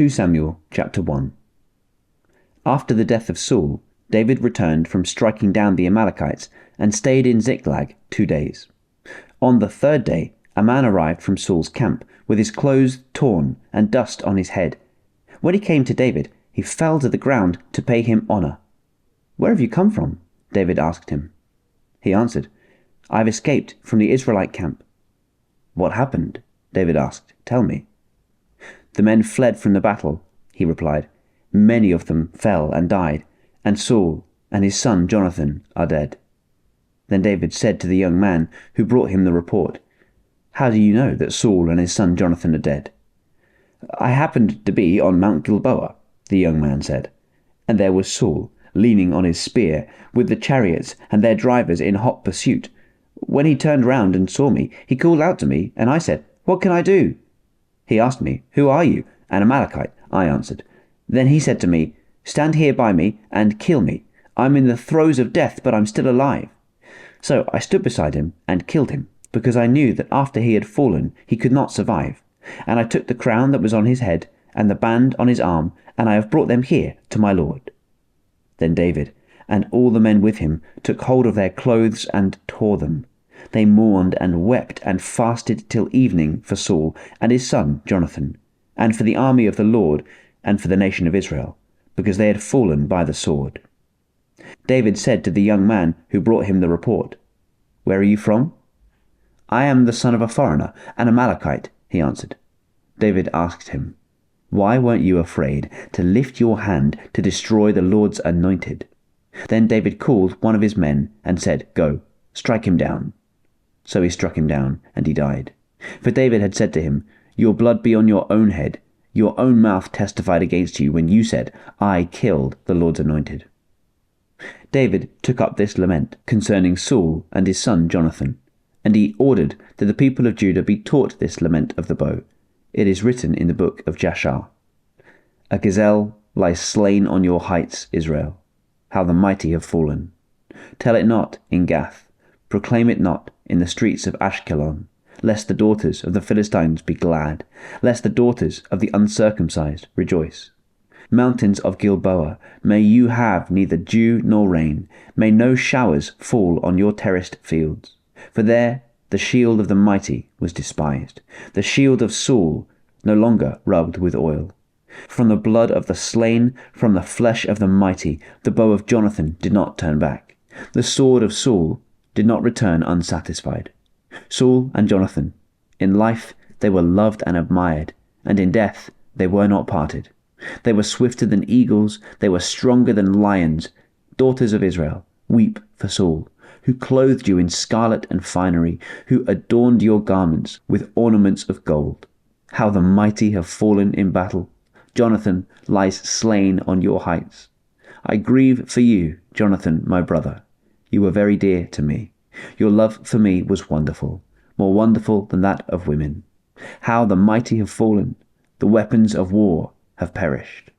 2 Samuel chapter 1. After the death of Saul, David returned from striking down the Amalekites and stayed in Ziklag 2 days. On the third day, a man arrived from Saul's camp with his clothes torn and dust on his head. When he came to David, he fell to the ground to pay him honor. "Where have you come from?" David asked him. He answered, "I have escaped from the Israelite camp." "What happened?" David asked. "Tell me." "The men fled from the battle," he replied. "Many of them fell and died, and Saul and his son Jonathan are dead." Then David said to the young man who brought him the report, "How do you know that Saul and his son Jonathan are dead?" "I happened to be on Mount Gilboa," the young man said, "and there was Saul, leaning on his spear, with the chariots and their drivers in hot pursuit. When he turned round and saw me, he called out to me, and I said, 'What can I do?' He asked me, 'Who are you?' 'An Amalekite,' I answered. Then he said to me, 'Stand here by me and kill me. I'm in the throes of death, but I'm still alive.' So I stood beside him and killed him, because I knew that after he had fallen he could not survive. And I took the crown that was on his head and the band on his arm, and I have brought them here to my lord." Then David and all the men with him took hold of their clothes and tore them. They mourned and wept and fasted till evening for Saul and his son Jonathan, and for the army of the Lord and for the nation of Israel, because they had fallen by the sword. David said to the young man who brought him the report, "Where are you from?" "I am the son of a foreigner, an Amalekite," he answered. David asked him, "Why weren't you afraid to lift your hand to destroy the Lord's anointed?" Then David called one of his men and said, "Go, strike him down." So he struck him down, and he died. For David had said to him, "Your blood be on your own head. Your own mouth testified against you when you said, 'I killed the Lord's anointed.'" David took up this lament concerning Saul and his son Jonathan, and he ordered that the people of Judah be taught this lament of the bow. It is written in the book of Jasher. "A gazelle lies slain on your heights, Israel. How the mighty have fallen. Tell it not in Gath. Proclaim it not in the streets of Ashkelon, lest the daughters of the Philistines be glad, lest the daughters of the uncircumcised rejoice. Mountains of Gilboa, may you have neither dew nor rain, may no showers fall on your terraced fields. For there the shield of the mighty was despised, the shield of Saul no longer rubbed with oil. From the blood of the slain, from the flesh of the mighty, the bow of Jonathan did not turn back. The sword of Saul did not return unsatisfied. Saul and Jonathan, in life they were loved and admired, and in death they were not parted. They were swifter than eagles, they were stronger than lions. Daughters of Israel, weep for Saul, who clothed you in scarlet and finery, who adorned your garments with ornaments of gold. How the mighty have fallen in battle. Jonathan lies slain on your heights. I grieve for you, Jonathan, my brother. You were very dear to me. Your love for me was wonderful, more wonderful than that of women. How the mighty have fallen. The weapons of war have perished.